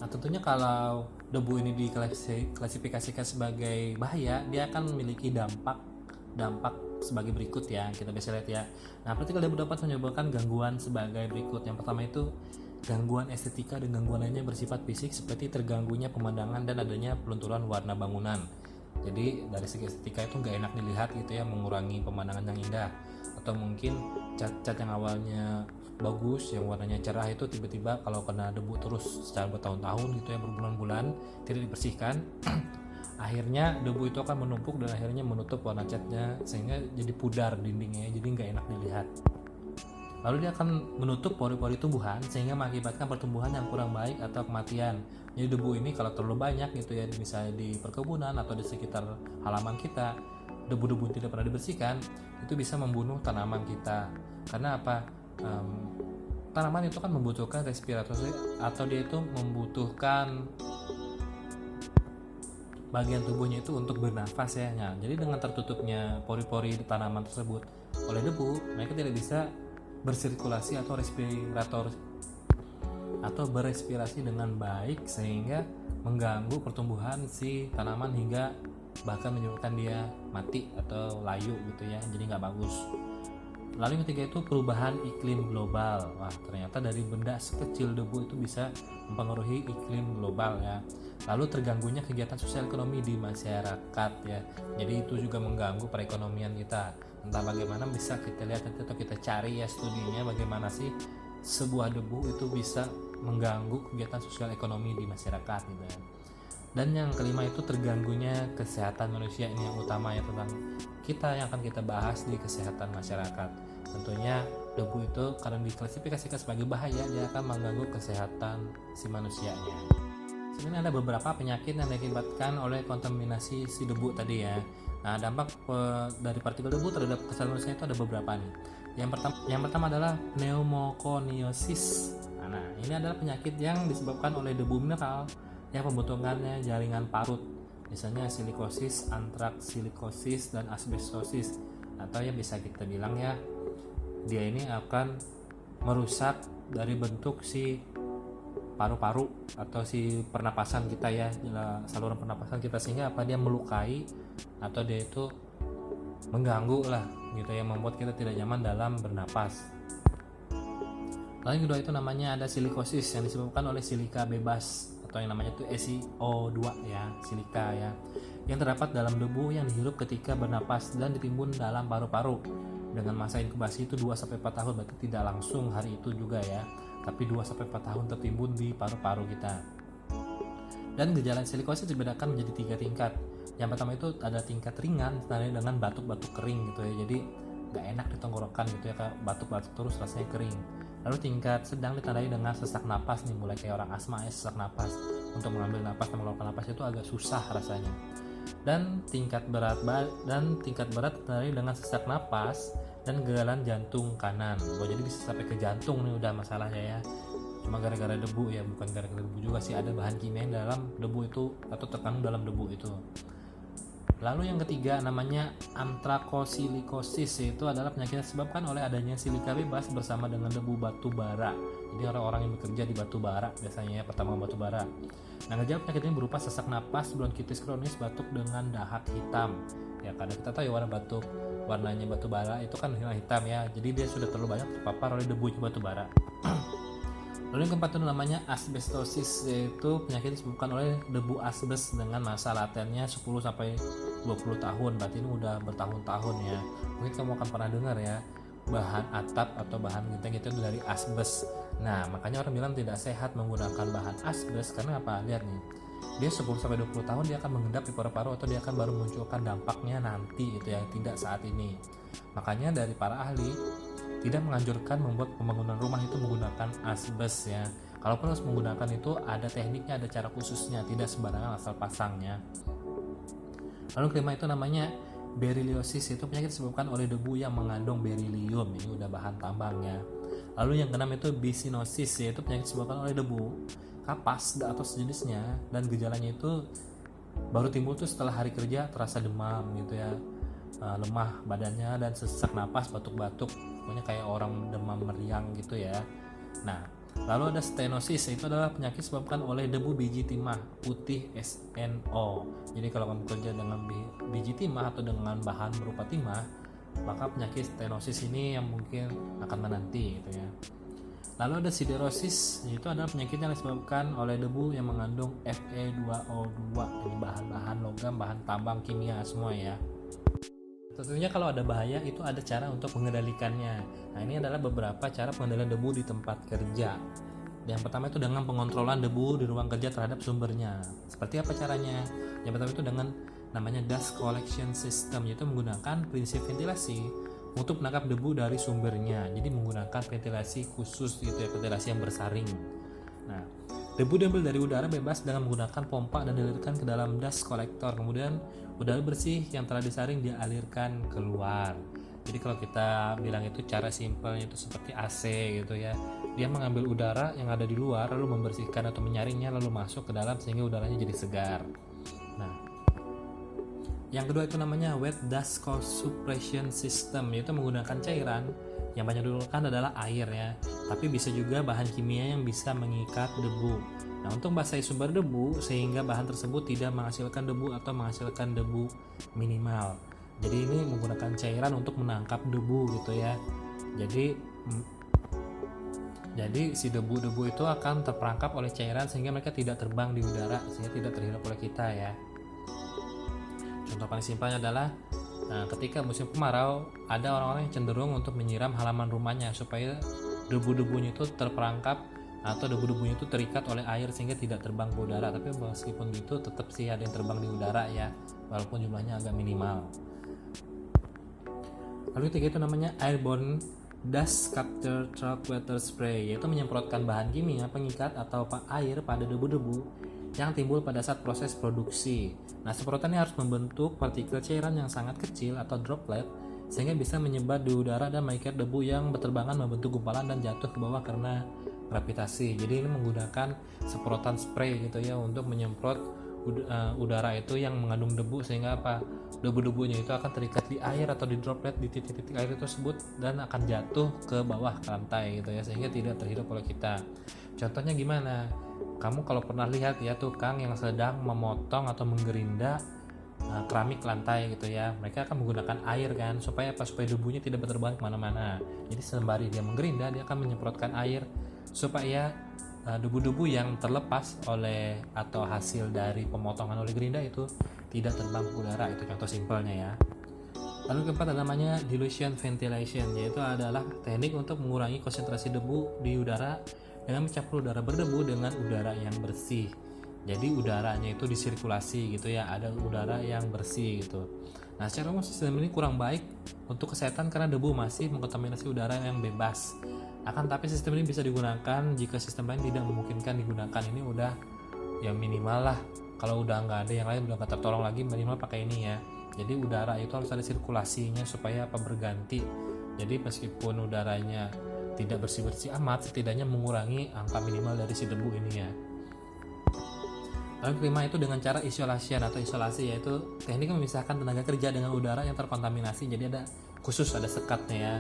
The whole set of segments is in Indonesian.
Nah, tentunya kalau debu ini diklasifikasikan sebagai bahaya, dia akan memiliki dampak dampak sebagai berikut ya. Kita bisa lihat ya. Nah, partikel debu dapat menyebabkan gangguan sebagai berikut. Yang pertama itu gangguan estetika dan gangguan lainnya bersifat fisik seperti terganggunya pemandangan dan adanya pelunturan warna bangunan. Jadi dari segi estetika itu nggak enak dilihat gitu ya, mengurangi pemandangan yang indah. Atau mungkin cat yang awalnya bagus, yang warnanya cerah itu tiba-tiba kalau kena debu terus secara bertahun-tahun gitu ya, berbulan-bulan tidak dibersihkan, akhirnya debu itu akan menumpuk dan akhirnya menutup warna catnya sehingga jadi pudar dindingnya, jadi nggak enak dilihat. Lalu dia akan menutup pori-pori tumbuhan sehingga mengakibatkan pertumbuhan yang kurang baik atau kematian. Jadi debu ini kalau terlalu banyak gitu ya, misalnya di perkebunan atau di sekitar halaman kita, debu-debu yang tidak pernah dibersihkan itu bisa membunuh tanaman kita. Karena apa? Tanaman itu kan membutuhkan respirasi atau dia itu membutuhkan bagian tubuhnya itu untuk bernafas ya. Nah, jadi dengan tertutupnya pori-pori tanaman tersebut oleh debu, mereka tidak bisa bersirkulasi atau berespirasi dengan baik sehingga mengganggu pertumbuhan si tanaman hingga bahkan menyebabkan dia mati atau layu gitu ya, jadi nggak bagus. Lalu yang ketiga itu perubahan iklim global. Wah, ternyata dari benda sekecil debu itu bisa mempengaruhi iklim global ya. Lalu terganggunya kegiatan sosial ekonomi di masyarakat ya. Jadi itu juga mengganggu perekonomian kita. Entah bagaimana bisa kita lihat nanti atau kita cari ya studinya bagaimana sih sebuah debu itu bisa mengganggu kegiatan sosial ekonomi di masyarakat gitu ya. Dan yang kelima itu terganggunya kesehatan manusia, ini yang utama ya, tentang kita yang akan kita bahas di kesehatan masyarakat. Tentunya debu itu karena diklasifikasikan sebagai bahaya, dia akan mengganggu kesehatan si manusianya. Sebenarnya ada beberapa penyakit yang diakibatkan oleh kontaminasi si debu tadi ya. Nah, dampak dari partikel debu terhadap kesehatan manusia itu ada beberapa nih. Yang pertama adalah pneumokoniosis. Nah, ini adalah penyakit yang disebabkan oleh debu mineral yang pembentukannya jaringan parut, misalnya silikosis, antraks silikosis, dan asbestosis. Atau yang bisa kita bilang ya, dia ini akan merusak dari bentuk si paru-paru atau si pernapasan kita ya, saluran pernapasan kita, sehingga apa, dia melukai atau dia itu mengganggu lah gitu ya, membuat kita tidak nyaman dalam bernapas. Lalu yang kedua itu namanya ada silikosis yang disebabkan oleh silika bebas atau yang namanya itu SiO2 ya, silika ya, yang terdapat dalam debu yang dihirup ketika bernapas dan ditimbun dalam paru-paru dengan masa inkubasi itu 2-4 tahun. Berarti tidak langsung hari itu juga ya, tapi 2-4 tahun tertimbun di paru-paru kita. Dan gejala silikosis dibedakan menjadi 3 tingkat. Yang pertama itu ada tingkat ringan ditandai dengan batuk-batuk kering gitu ya, jadi nggak enak di tenggorokan gitu ya, kayak batuk-batuk terus rasanya kering. Lalu tingkat sedang ditandai dengan sesak napas nih, mulai kayak orang asma ya, sesak napas, untuk mengambil napas dan mengeluarkan napas itu agak susah rasanya. Dan tingkat berat ditandai dengan sesak napas dan gagalan jantung kanan. Jadi bisa sampai ke jantung nih udah masalahnya ya. Cuma gara-gara debu ya, bukan gara-gara debu juga sih, ada bahan kimia dalam debu itu atau terkandung dalam debu itu. Lalu yang ketiga namanya antrakosilikosis, yaitu adalah penyakit yang disebabkan oleh adanya silika bebas bersama dengan debu batu bara. Jadi orang-orang yang bekerja di batu bara biasanya ya, pertambangan batu bara. Nah, gejala penyakit ini berupa sesak napas, bronkitis kronis, batuk dengan dahak hitam. Ya, karena kita tahu ya warnanya batu bara itu kan hitam ya. Jadi dia sudah terlalu banyak terpapar oleh debunya batu bara. Lalu yang keempat itu namanya asbestosis, yaitu penyakit disebabkan oleh debu asbes dengan masa latennya 10-20 tahun. Berarti ini udah bertahun-tahun ya. Mungkin kamu akan pernah dengar ya, bahan atap atau bahan genteng itu dari asbes. Nah, makanya orang bilang tidak sehat menggunakan bahan asbes karena apa? Lihat nih, dia 10-20 tahun dia akan mengendap di paru-paru atau dia akan baru munculkan dampaknya nanti itu ya, tidak saat ini. Makanya dari para ahli tidak menganjurkan membuat pembangunan rumah itu menggunakan asbes ya. Kalaupun harus menggunakan itu ada tekniknya, ada cara khususnya, tidak sembarangan asal pasangnya. Lalu kelima itu namanya beriliosis, itu penyakit disebabkan oleh debu yang mengandung berilium, ini udah bahan tambangnya. Lalu yang keenam itu bisinosis, yaitu penyakit disebabkan oleh debu kapas atau sejenisnya, dan gejalanya itu baru timbul tuh setelah hari kerja, terasa demam gitu ya, lemah badannya dan sesak napas, batuk-batuk, pokoknya kayak orang demam meriang gitu ya. Nah, Lalu ada stenosis, itu adalah penyakit disebabkan oleh debu biji timah putih SNO. Jadi kalau kamu kerja dengan biji timah atau dengan bahan berupa timah, maka penyakit stenosis ini yang mungkin akan menanti gitu ya. Lalu ada siderosis, itu adalah penyakit yang disebabkan oleh debu yang mengandung Fe2O2. Ini bahan-bahan logam, bahan tambang kimia semua ya. Tentunya kalau ada bahaya itu ada cara untuk mengendalikannya. Nah, ini adalah beberapa cara pengendalian debu di tempat kerja. Yang pertama itu dengan pengontrolan debu di ruang kerja terhadap sumbernya. Seperti apa caranya? Yang pertama itu dengan namanya dust collection system, yaitu menggunakan prinsip ventilasi untuk menangkap debu dari sumbernya. Jadi menggunakan ventilasi khusus gitu ya, ventilasi yang bersaring. Nah, debu diambil dari udara bebas dengan menggunakan pompa dan dialirkan ke dalam dust collector. Kemudian udara bersih yang telah disaring dialirkan keluar. Jadi kalau kita bilang itu cara simpelnya itu seperti AC gitu ya. Dia mengambil udara yang ada di luar lalu membersihkan atau menyaringnya lalu masuk ke dalam sehingga udaranya jadi segar. Nah, yang kedua itu namanya wet dust suppression system, yaitu menggunakan cairan yang banyak digunakan adalah air ya, tapi bisa juga bahan kimia yang bisa mengikat debu. Nah, untuk membasahi sumber debu sehingga bahan tersebut tidak menghasilkan debu atau menghasilkan debu minimal. Jadi ini menggunakan cairan untuk menangkap debu gitu ya. Jadi si debu-debu itu akan terperangkap oleh cairan sehingga mereka tidak terbang di udara, sehingga tidak terhirup oleh kita ya. Contoh paling simpelnya adalah ketika musim kemarau, ada orang-orang yang cenderung untuk menyiram halaman rumahnya supaya debu-debunya itu terperangkap atau debu-debunya itu terikat oleh air sehingga tidak terbang ke udara. Tapi meskipun gitu tetap sih ada yang terbang di udara ya, walaupun jumlahnya agak minimal. Lalu ketiga itu namanya airborne dust capture truck water spray, yaitu menyemprotkan bahan kimia pengikat atau air pada debu-debu yang timbul pada saat proses produksi. Nah, semprotan ini harus membentuk partikel cairan yang sangat kecil atau droplet sehingga bisa menyebar di udara dan mengikat debu yang berterbangan membentuk gumpalan dan jatuh ke bawah karena gravitasi. Jadi ini menggunakan semprotan spray gitu ya untuk menyemprot udara itu yang mengandung debu sehingga debu-debunya itu akan terikat di air atau di droplet di titik-titik air tersebut dan akan jatuh ke bawah ke lantai gitu ya, sehingga tidak terhirup oleh kita. Contohnya gimana? Kamu kalau pernah lihat ya tukang yang sedang memotong atau menggerinda keramik lantai gitu ya, mereka akan menggunakan air kan supaya debunya tidak berterbangan kemana-mana. Jadi sembari dia menggerinda, dia akan menyemprotkan air supaya debu-debu yang terlepas oleh atau hasil dari pemotongan oleh gerinda itu tidak terbang ke udara. Itu contoh simpelnya ya. Lalu keempat namanya dilution ventilation, yaitu adalah teknik untuk mengurangi konsentrasi debu di udara dengan mencampur udara berdebu dengan udara yang bersih. Jadi udaranya itu disirkulasi gitu ya, ada udara yang bersih gitu. Nah, secara umum sistem ini kurang baik untuk kesehatan karena debu masih mengkontaminasi udara yang bebas. Akan tapi sistem ini bisa digunakan jika sistem lain tidak memungkinkan digunakan. Ini udah yang minimal lah. Kalau udah nggak ada yang lain udah nggak tertolong lagi, minimal pakai ini ya. Jadi udara itu harus ada sirkulasinya supaya berganti. Jadi meskipun udaranya tidak bersih-bersih amat, setidaknya mengurangi angka minimal dari si debu ini ya. Lalu kelima itu dengan cara isolasi, yaitu teknik memisahkan tenaga kerja dengan udara yang terkontaminasi. Jadi ada sekatnya ya,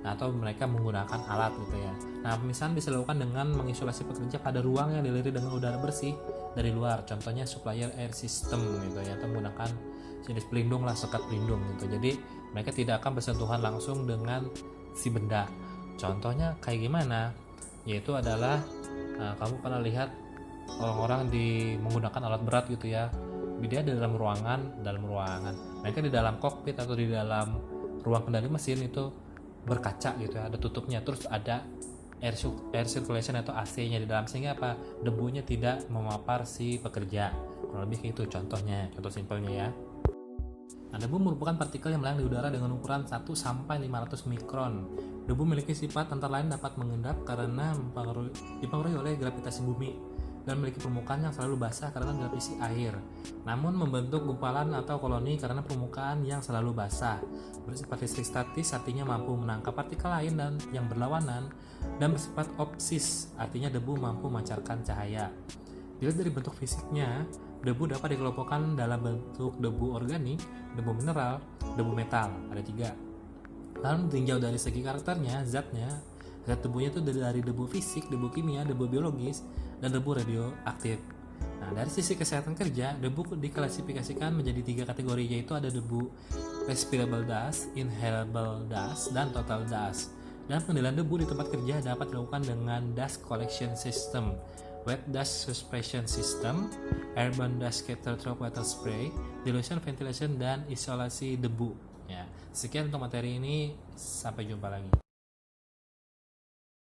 atau mereka menggunakan alat gitu ya. Nah, pemisahan bisa dilakukan dengan mengisolasi pekerja pada ruang yang dililit dengan udara bersih dari luar. Contohnya supplier air system gitu ya, atau menggunakan jenis pelindung lah, sekat pelindung gitu. Jadi mereka tidak akan bersentuhan langsung dengan si benda. Contohnya kayak gimana? Yaitu adalah kamu pernah lihat orang-orang menggunakan alat berat gitu ya. Dia dalam ruangan. Mereka di dalam kokpit atau di dalam ruang kendali mesin itu berkaca gitu ya, ada tutupnya, terus ada air circulation atau AC-nya di dalam sehingga debunya tidak memapar si pekerja. Kurang lebih kayak itu contohnya, contoh simpelnya ya. Nah, debu merupakan partikel yang melayang di udara dengan ukuran 1 sampai 500 mikron. Debu memiliki sifat antara lain dapat mengendap karena dipengaruhi oleh gravitasi bumi dan memiliki permukaan yang selalu basah karena gravitasi air. Namun membentuk gumpalan atau koloni karena permukaan yang selalu basah. Bersifat listrik statis artinya mampu menangkap partikel lain dan yang berlawanan, dan bersifat opsis artinya debu mampu memancarkan cahaya. Dilihat dari bentuk fisiknya, debu dapat dikelompokkan dalam bentuk debu organik, debu mineral, debu metal. Ada 3. Lalu tinjau dari segi karakternya, Zat debunya itu dari debu fisik, debu kimia, debu biologis, dan debu radioaktif. Nah, dari sisi kesehatan kerja, debu diklasifikasikan menjadi 3 kategori, yaitu ada debu respirable dust, inhalable dust, dan total dust. Dan pengendalian debu di tempat kerja dapat dilakukan dengan dust collection system, wet dust suppression system, airborne dust scatter through water spray, dilution ventilation, dan isolasi debu. Ya, sekian untuk materi ini, sampai jumpa lagi.